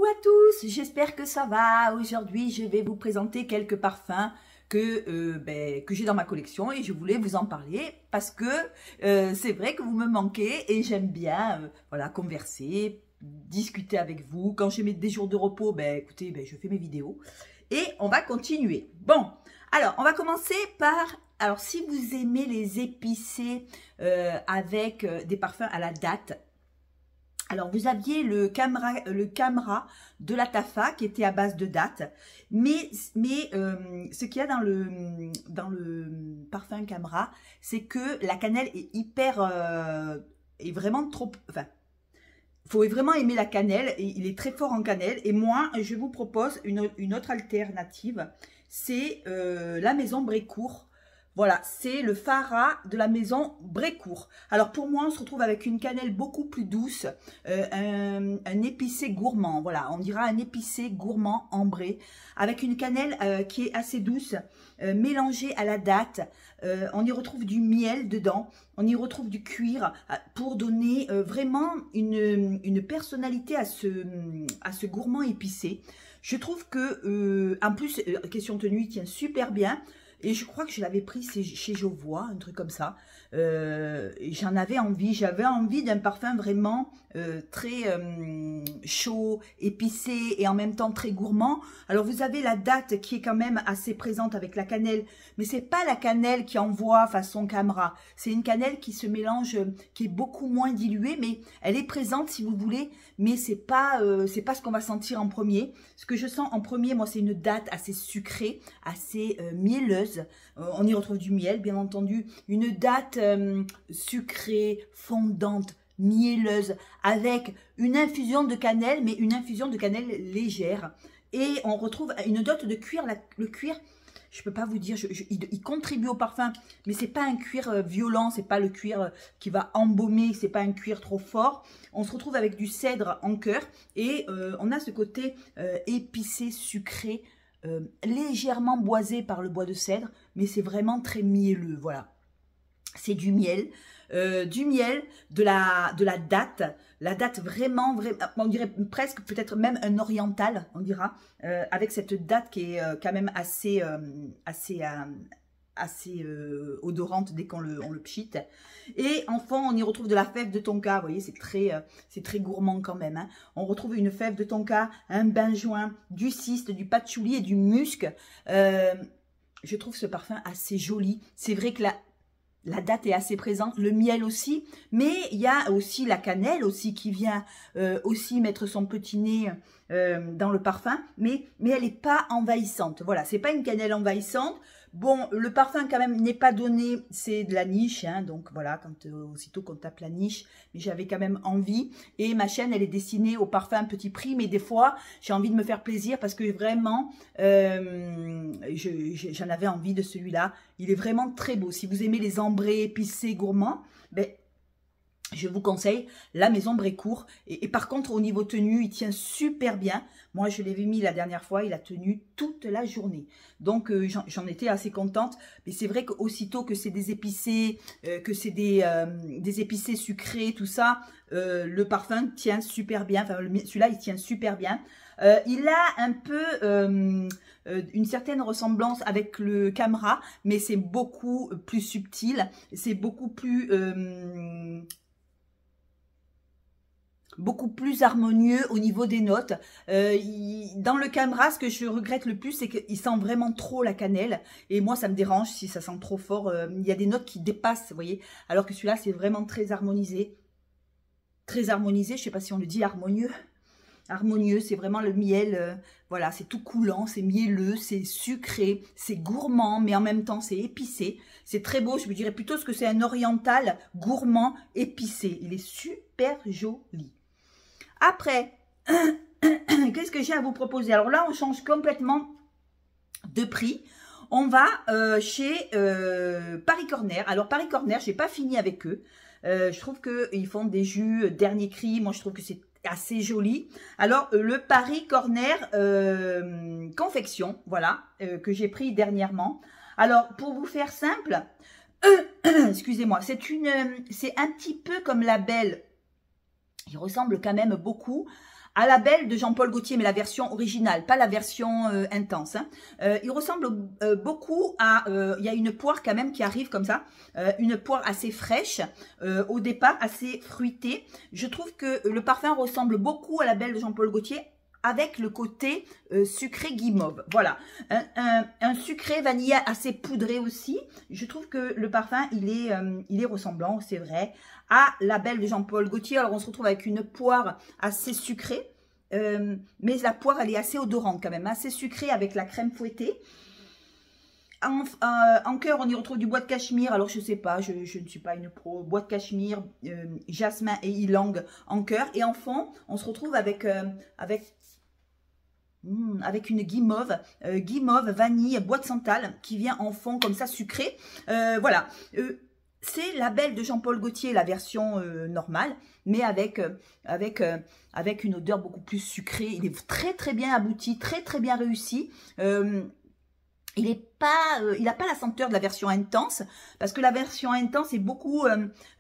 à tous, j'espère que ça va. Aujourd'hui, je vais vous présenter quelques parfums que j'ai dans ma collection et je voulais vous en parler parce que c'est vrai que vous me manquez et j'aime bien voilà, converser, discuter avec vous. Quand j'ai des jours de repos, écoutez, je fais mes vidéos et on va continuer. Bon, alors on va commencer par... Alors si vous aimez les épicés avec des parfums à la date, alors, vous aviez le Camera de la Tafa qui était à base de date, mais ce qu'il y a dans le parfum Camera, c'est que la cannelle est est vraiment trop... Enfin, il faut vraiment aimer la cannelle, et il est très fort en cannelle. Et moi, je vous propose une autre alternative, c'est la maison Brécourt. Voilà, c'est le Farah de la maison Brécourt. Alors pour moi, on se retrouve avec une cannelle beaucoup plus douce, un épicé gourmand. Voilà, on dira un épicé gourmand ambré, avec une cannelle qui est assez douce, mélangée à la date. On y retrouve du miel dedans, on y retrouve du cuir pour donner vraiment une personnalité à ce gourmand épicé. Je trouve que, en plus, question tenue, il tient super bien. Et je crois que je l'avais pris chez Jovois, un truc comme ça. J'en avais envie. J'avais envie d'un parfum vraiment très chaud, épicé et en même temps très gourmand. Alors vous avez la date qui est quand même assez présente avec la cannelle. Mais c'est pas la cannelle qui envoie façon Camera. C'est une cannelle qui se mélange, qui est beaucoup moins diluée. Mais elle est présente si vous voulez. Mais c'est pas ce qu'on va sentir en premier. Ce que je sens en premier, moi, c'est une date assez sucrée, assez mielleuse. On y retrouve du miel, bien entendu. Une date sucrée, fondante, mielleuse, avec une infusion de cannelle, mais une infusion de cannelle légère. Et on retrouve une note de cuir. Le cuir, je ne peux pas vous dire, il contribue au parfum, mais c'est pas un cuir violent, c'est pas le cuir qui va embaumer, c'est pas un cuir trop fort. On se retrouve avec du cèdre en cœur et on a ce côté épicé, sucré, légèrement boisé par le bois de cèdre, mais c'est vraiment très mielleux, voilà. C'est du miel, de la date vraiment, on dirait presque peut-être même un oriental, on dira, avec cette date qui est quand même assez odorante dès qu'on le pchite. Et enfin, on y retrouve de la fève de tonka. Vous voyez, c'est très gourmand quand même. Hein. On retrouve une fève de tonka, un benjoin, du ciste, du patchouli et du musc. Je trouve ce parfum assez joli. C'est vrai que la date est assez présente, le miel aussi, mais il y a aussi la cannelle aussi qui vient aussi mettre son petit nez dans le parfum, mais elle n'est pas envahissante. Voilà, c'est pas une cannelle envahissante. Bon, le parfum quand même n'est pas donné, c'est de la niche, hein, donc voilà, aussitôt qu'on tape la niche, mais j'avais quand même envie. Et ma chaîne, elle est destinée au parfum petit prix, mais des fois, j'ai envie de me faire plaisir parce que vraiment, j'en avais envie de celui-là. Il est vraiment très beau. Si vous aimez les ambrés épicés gourmands, je vous conseille la maison Brécourt. Et par contre, au niveau tenue, il tient super bien. Moi, je l'avais mis la dernière fois, il a tenu toute la journée. Donc, j'en étais assez contente. Mais c'est vrai qu'aussitôt que c'est des épicés, que c'est des épicés sucrés, tout ça, le parfum tient super bien. Enfin, celui-là, il tient super bien. Il a un peu une certaine ressemblance avec le Camera, mais c'est beaucoup plus subtil. C'est beaucoup plus harmonieux au niveau des notes. Dans le Camera, ce que je regrette le plus, c'est qu'il sent vraiment trop la cannelle. Et moi, ça me dérange si ça sent trop fort. Il y a des notes qui dépassent, vous voyez. Alors que celui-là, c'est vraiment très harmonisé. Très harmonisé, je ne sais pas si on le dit harmonieux. Harmonieux, c'est vraiment le miel. Voilà, c'est tout coulant, c'est mielleux, c'est sucré, c'est gourmand, mais en même temps, c'est épicé. C'est très beau, je vous dirais plutôt ce que c'est un oriental gourmand épicé. Il est super joli. Après, qu'est-ce que j'ai à vous proposer? Alors là, on change complètement de prix. On va chez Paris Corner. Alors, Paris Corner, je n'ai pas fini avec eux. Je trouve qu'ils font des jus dernier cri. Moi, je trouve que c'est assez joli. Alors, le Paris Corner confection, voilà, que j'ai pris dernièrement. Alors, pour vous faire simple, excusez-moi, c'est un petit peu comme la Belle. Il ressemble quand même beaucoup à la belle de Jean-Paul Gaultier, mais la version originale, pas la version intense. Hein. Il ressemble beaucoup à... il y a une poire quand même qui arrive comme ça, une poire assez fraîche, au départ assez fruitée. Je trouve que le parfum ressemble beaucoup à la belle de Jean-Paul Gaultier, avec le côté sucré guimauve. Voilà, un sucré vanille assez poudré aussi. Je trouve que le parfum, il est ressemblant, c'est vrai, à la belle de Jean-Paul Gaultier. Alors, on se retrouve avec une poire assez sucrée, mais la poire, elle est assez odorante quand même, assez sucrée avec la crème fouettée. En cœur, on y retrouve du bois de cachemire. Alors, je sais pas, je ne suis pas une pro. Bois de cachemire, jasmin et ylang en cœur. Et en fond, on se retrouve avec une guimauve, guimauve, vanille, bois de santal qui vient en fond comme ça sucré. Voilà, c'est la belle de Jean-Paul Gaultier, la version normale, mais avec une odeur beaucoup plus sucrée. Il est très très bien abouti, très très bien réussi. Il n'a pas la senteur de la version intense, parce que la version intense est beaucoup,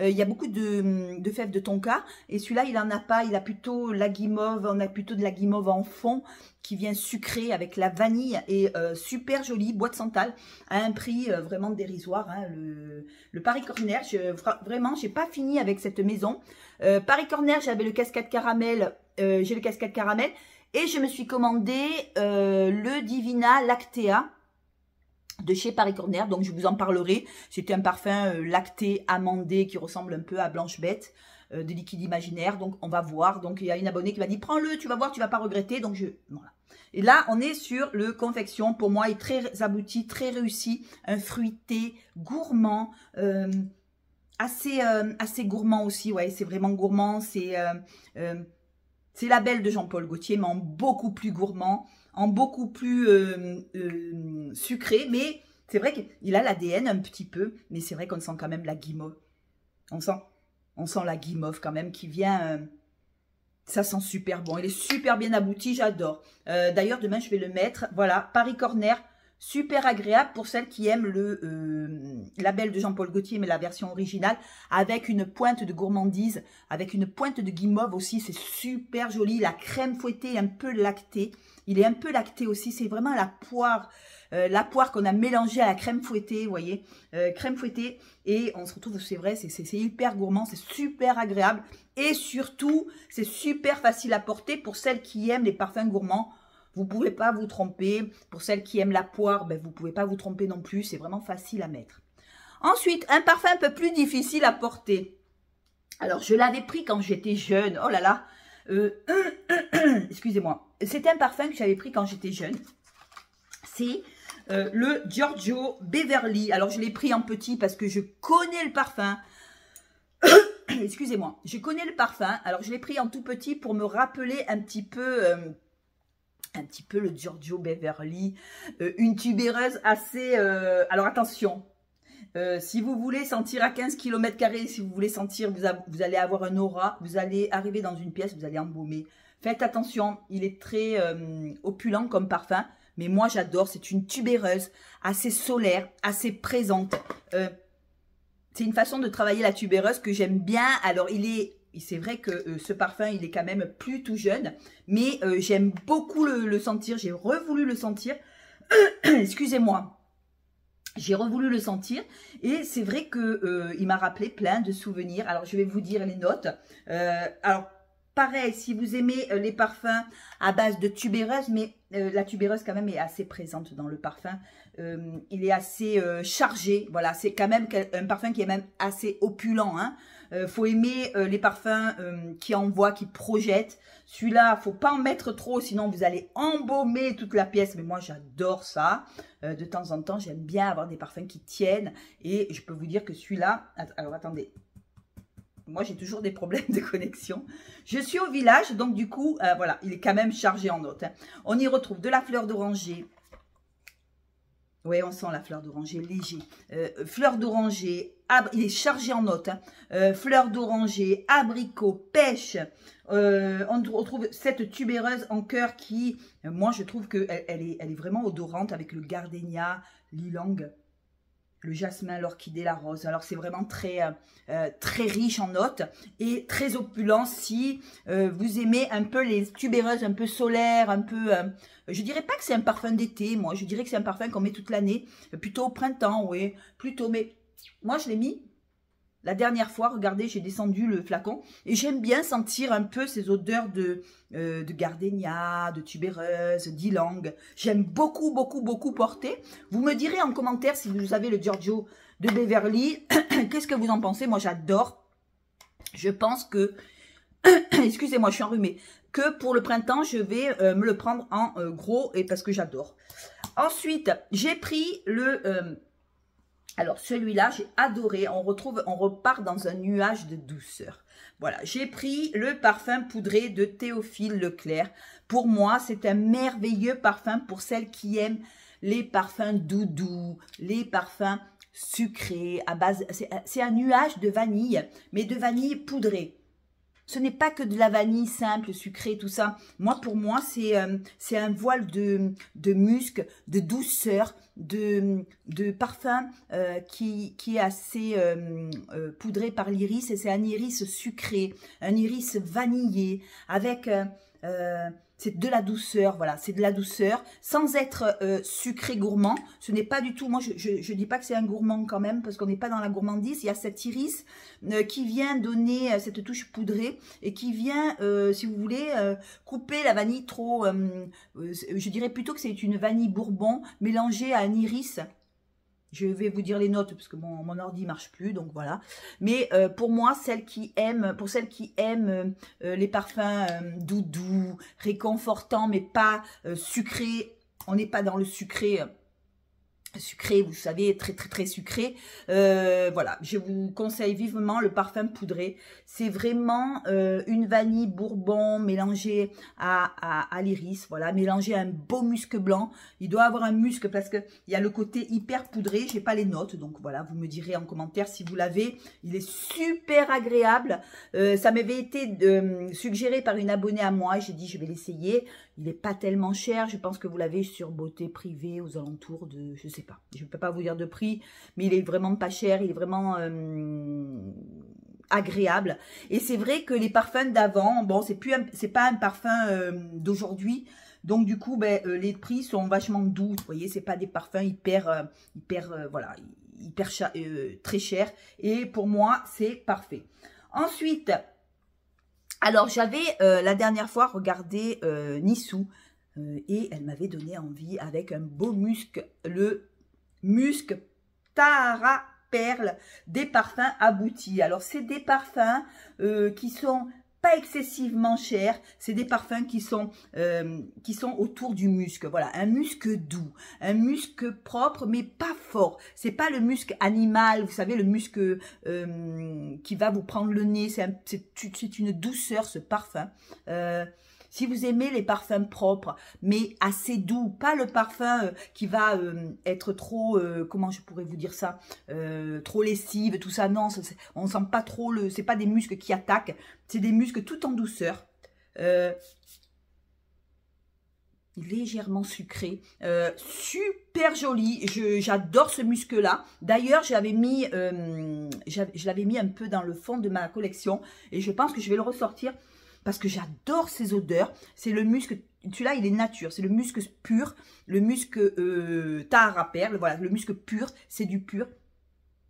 il y a beaucoup de fèves de tonka, et celui-là il en a pas, il a plutôt la guimauve, on a plutôt de la guimauve en fond, qui vient sucré avec la vanille, et super joli, bois de santal, à un prix vraiment dérisoire, hein, le Paris Corner, vraiment, j'ai pas fini avec cette maison. Paris Corner, j'avais le cascade caramel, j'ai le cascade caramel, et je me suis commandé le Divina Lactea, de chez Paris Corner, donc je vous en parlerai. C'était un parfum lacté, amandé, qui ressemble un peu à Blanche Bête, de liquide imaginaire, donc on va voir. Donc il y a une abonnée qui m'a dit, prends-le, tu vas voir, tu vas pas regretter, donc voilà. Et là, on est sur le confection, pour moi, il est très abouti, très réussi, un fruité, gourmand, assez gourmand aussi, ouais, c'est vraiment gourmand, c'est la belle de Jean-Paul Gaultier, mais en beaucoup plus gourmand, en beaucoup plus sucré, mais c'est vrai qu'il a l'ADN un petit peu, mais c'est vrai qu'on sent quand même la guimauve. On sent la guimauve quand même qui vient, ça sent super bon, il est super bien abouti, j'adore. D'ailleurs, demain, je vais le mettre, voilà, Paris Corner, super agréable pour celles qui aiment le label de Jean-Paul Gaultier, mais la version originale, avec une pointe de gourmandise, avec une pointe de guimauve aussi, c'est super joli. La crème fouettée est un peu lactée, il est un peu lacté aussi, c'est vraiment la poire qu'on a mélangée à la crème fouettée, vous voyez, crème fouettée, et on se retrouve, c'est vrai, c'est hyper gourmand, c'est super agréable, et surtout, c'est super facile à porter pour celles qui aiment les parfums gourmands. Vous ne pouvez pas vous tromper. Pour celles qui aiment la poire, ben, vous ne pouvez pas vous tromper non plus. C'est vraiment facile à mettre. Ensuite, un parfum un peu plus difficile à porter. Alors, je l'avais pris quand j'étais jeune. Oh là là. Excusez-moi. C'était un parfum que j'avais pris quand j'étais jeune. C'est le Giorgio Beverly. Alors, je l'ai pris en petit parce que je connais le parfum. Excusez-moi. Je connais le parfum. Alors, je l'ai pris en tout petit pour me rappeler un petit peu le Giorgio Beverly, une tubéreuse assez... alors attention, si vous voulez sentir à 15 km², si vous voulez sentir, vous allez avoir un aura, vous allez arriver dans une pièce, vous allez embaumer. Faites attention, il est très opulent comme parfum, mais moi j'adore, c'est une tubéreuse assez solaire, assez présente. C'est une façon de travailler la tubéreuse que j'aime bien. Alors c'est vrai que ce parfum, il est quand même plus tout jeune, mais j'aime beaucoup le sentir. J'ai revoulu le sentir. Excusez-moi. J'ai revoulu le sentir et c'est vrai que il m'a rappelé plein de souvenirs. Alors, je vais vous dire les notes. Alors, pareil, si vous aimez les parfums à base de tubéreuse, mais la tubéreuse quand même est assez présente dans le parfum. Il est assez chargé. Voilà, c'est quand même un parfum qui est même assez opulent, hein. Faut aimer les parfums qui envoient, qui projettent. Celui-là, faut pas en mettre trop, sinon vous allez embaumer toute la pièce. Mais moi, j'adore ça. De temps en temps, j'aime bien avoir des parfums qui tiennent. Et je peux vous dire que celui-là... Alors, attendez. Moi, j'ai toujours des problèmes de connexion. Je suis au village, donc du coup, voilà, il est quand même chargé en notes, hein. On y retrouve de la fleur d'oranger. Oui, on sent la fleur d'oranger léger. Fleur d'oranger, il est chargé en notes, hein. Fleur d'oranger, abricot, pêche. On retrouve cette tubéreuse en cœur qui, moi, je trouve qu'elle est vraiment odorante avec le gardénia, l'ylang. le jasmin, l'orchidée, la rose. Alors, c'est vraiment très, très riche en notes et très opulent si vous aimez un peu les tubéreuses un peu solaires, un peu... je dirais pas que c'est un parfum d'été, moi. Je dirais que c'est un parfum qu'on met toute l'année. Plutôt au printemps, oui. Plutôt, mais moi, je l'ai mis... La dernière fois, regardez, j'ai descendu le flacon et j'aime bien sentir un peu ces odeurs de gardénia, de tubéreuse, d'ylang. J'aime beaucoup, beaucoup, beaucoup porter. Vous me direz en commentaire si vous avez le Giorgio de Beverly. Qu'est-ce que vous en pensez? Moi, j'adore. Je pense que... Excusez-moi, je suis enrhumée. Que pour le printemps, je vais me le prendre en gros et parce que j'adore. Ensuite, j'ai pris le... alors, celui-là, j'ai adoré. On repart dans un nuage de douceur. Voilà, j'ai pris le parfum poudré de Théophile Leclerc. Pour moi, c'est un merveilleux parfum pour celles qui aiment les parfums doudous, les parfums sucrés à base... C'est un nuage de vanille, mais de vanille poudrée. Ce n'est pas que de la vanille simple, sucrée, tout ça. Moi, pour moi, c'est un voile de musc, de douceur, de parfum qui est assez poudré par l'iris. Et c'est un iris sucré, un iris vanillé, avec... c'est de la douceur, voilà, c'est de la douceur, sans être sucré gourmand. Ce n'est pas du tout, moi je dis pas que c'est un gourmand quand même, parce qu'on n'est pas dans la gourmandise. Il y a cet iris qui vient donner cette touche poudrée et qui vient, si vous voulez, couper la vanille trop, je dirais plutôt que c'est une vanille bourbon mélangée à un iris. Je vais vous dire les notes parce que mon ordi marche plus, donc voilà. Mais pour moi, pour celles qui aiment les parfums doudous, réconfortants, mais pas sucrés, on n'est pas dans le sucré. Sucré, vous savez, très très très sucré. Voilà, je vous conseille vivement le parfum poudré. C'est vraiment une vanille bourbon mélangée à l'iris, voilà, mélangée à un beau musc blanc. Il doit avoir un musc parce que il y a le côté hyper poudré. J'ai pas les notes, donc voilà, vous me direz en commentaire si vous l'avez. Il est super agréable. Ça m'avait été suggéré par une abonnée à moi. J'ai dit je vais l'essayer. Il n'est pas tellement cher. Je pense que vous l'avez sur Beauté Privée aux alentours de, je sais pas. Je ne peux pas vous dire de prix, mais il est vraiment pas cher. Il est vraiment agréable. Et c'est vrai que les parfums d'avant, bon, c'est pas un parfum d'aujourd'hui. Donc du coup, ben, les prix sont vachement doux. Vous voyez, c'est pas des parfums voilà, très chers. Et pour moi, c'est parfait. Ensuite. Alors, j'avais la dernière fois regardé Nissou et elle m'avait donné envie avec un beau musc, le musc Tahara Perle des parfums aboutis. Alors, c'est des parfums qui sont pas excessivement chers, c'est des parfums qui sont autour du musc. Voilà, un musc doux, un musc propre mais pas fort. C'est pas le musc animal, vous savez, le musc qui va vous prendre le nez. C'est une douceur ce parfum. Si vous aimez les parfums propres, mais assez doux, pas le parfum qui va être trop, comment je pourrais vous dire ça, trop lessive, tout ça, non, on sent pas trop, c'est pas des muscles qui attaquent, c'est des muscles tout en douceur, légèrement sucré, super joli, j'adore ce muscle-là. D'ailleurs, je l'avais mis un peu dans le fond de ma collection et je pense que je vais le ressortir. Parce que j'adore ces odeurs. C'est le musc, celui-là il est nature, c'est le musc pur, le musc Tahara Perle, voilà, le musc pur, c'est du pur,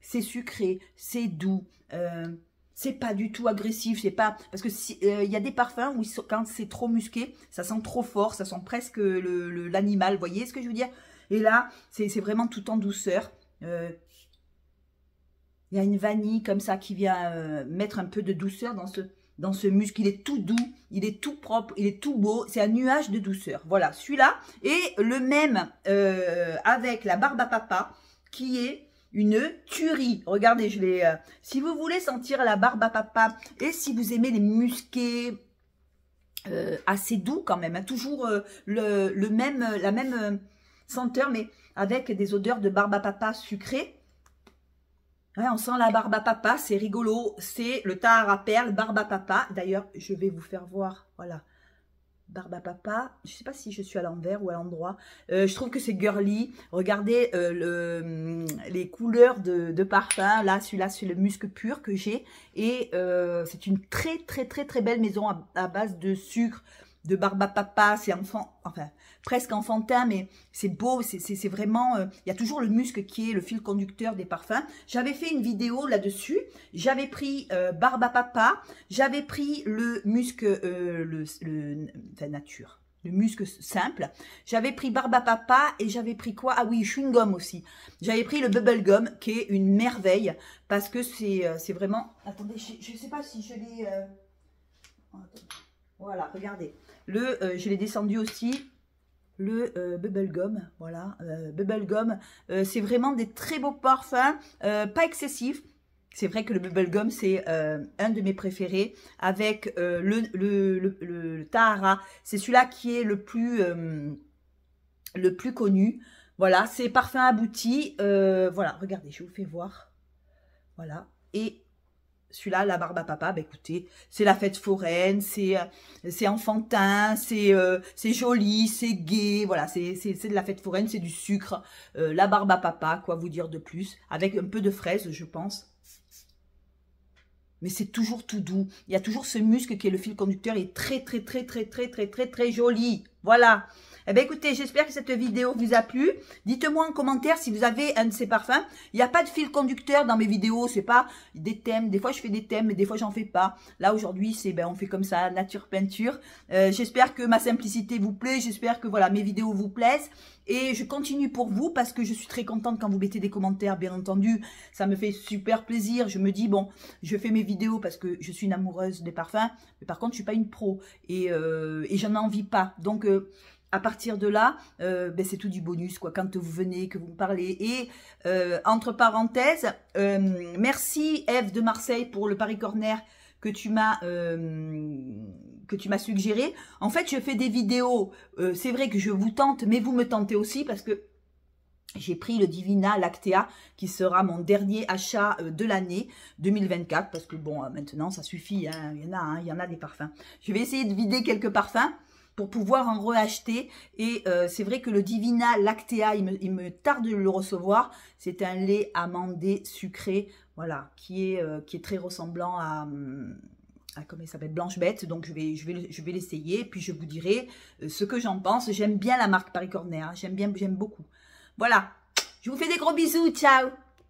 c'est sucré, c'est doux, c'est pas du tout agressif, c'est pas, parce que y a des parfums où quand c'est trop musqué, ça sent trop fort, ça sent presque l'animal, vous voyez ce que je veux dire? Et là, c'est vraiment tout en douceur. Il y a une vanille comme ça qui vient mettre un peu de douceur dans ce musc. Il est tout doux, il est tout propre, il est tout beau. C'est un nuage de douceur. Voilà, celui-là. Et le même avec la barbe à papa qui est une tuerie. Regardez, je l'ai... si vous voulez sentir la barbe à papa et si vous aimez les musqués assez doux quand même, hein, toujours la même senteur, mais avec des odeurs de barbe à papa sucrée. Ouais, on sent la barbe à papa, c'est rigolo, c'est le Tahara Perle barbe à papa. D'ailleurs, je vais vous faire voir, voilà. Barbe à papa, je sais pas si je suis à l'envers ou à l'endroit. Je trouve que c'est girly. Regardez les couleurs de parfum. Là, celui-là, c'est le musc pur que j'ai. Et c'est une très belle maison à base de sucre, de barbe à papa. C'est enfin presque enfantin, mais c'est beau. C'est vraiment... Il y a toujours le musc qui est le fil conducteur des parfums. J'avais fait une vidéo là-dessus. J'avais pris barbe à papa. J'avais pris le musc... enfin, nature. Le musc simple. J'avais pris barbe à papa et j'avais pris quoi? Ah oui, chewing gum aussi. J'avais pris le bubble gum qui est une merveille parce que c'est vraiment... Attendez, je ne sais pas si je l'ai... Voilà, regardez. Je l'ai descendu aussi. Le bubble gum, voilà. Bubble gum, c'est vraiment des très beaux parfums, pas excessifs. C'est vrai que le bubble gum, c'est un de mes préférés. Avec le Tahara, c'est celui-là qui est le plus connu. Voilà, c'est parfum abouti. Voilà, regardez, je vous fais voir. Voilà, et celui-là, la barbe à papa, bah écoutez, c'est la fête foraine, c'est enfantin, c'est joli, c'est gai, voilà, c'est de la fête foraine, c'est du sucre. La barbe à papa, quoi vous dire de plus, avec un peu de fraise, je pense. Mais c'est toujours tout doux. Il y a toujours ce musc qui est le fil conducteur, il est très joli. Voilà. Eh bien, écoutez, j'espère que cette vidéo vous a plu. Dites-moi en commentaire si vous avez un de ces parfums. Il n'y a pas de fil conducteur dans mes vidéos. C'est pas des thèmes. Des fois, je fais des thèmes, mais des fois, j'en fais pas. Là, aujourd'hui, on fait comme ça, nature peinture. J'espère que ma simplicité vous plaît. J'espère que, voilà, mes vidéos vous plaisent. Et je continue pour vous parce que je suis très contente quand vous mettez des commentaires, bien entendu. Ça me fait super plaisir. Je me dis, bon, je fais mes vidéos parce que je suis une amoureuse des parfums. Mais par contre, je suis pas une pro. Et j'en envie pas. Donc... à partir de là, c'est tout du bonus, quoi. Quand vous venez, que vous me parlez. Et entre parenthèses, merci Eve de Marseille pour le Paris Corner que tu m'as suggéré. En fait, je fais des vidéos. C'est vrai que je vous tente, mais vous me tentez aussi parce que j'ai pris le Divina Lactea qui sera mon dernier achat de l'année 2024 parce que bon, maintenant ça suffit. Hein, il y en a des parfums. Je vais essayer de vider quelques parfums pour pouvoir en reacheter. Et c'est vrai que le Divina Lactea, il me tarde de le recevoir. C'est un lait amandé sucré, voilà, qui est très ressemblant à comment il s'appelle, Blanche Bête. Donc je vais l'essayer, puis je vous dirai ce que j'en pense. J'aime bien la marque Paris Corner, hein, j'aime beaucoup. Voilà, je vous fais des gros bisous, ciao.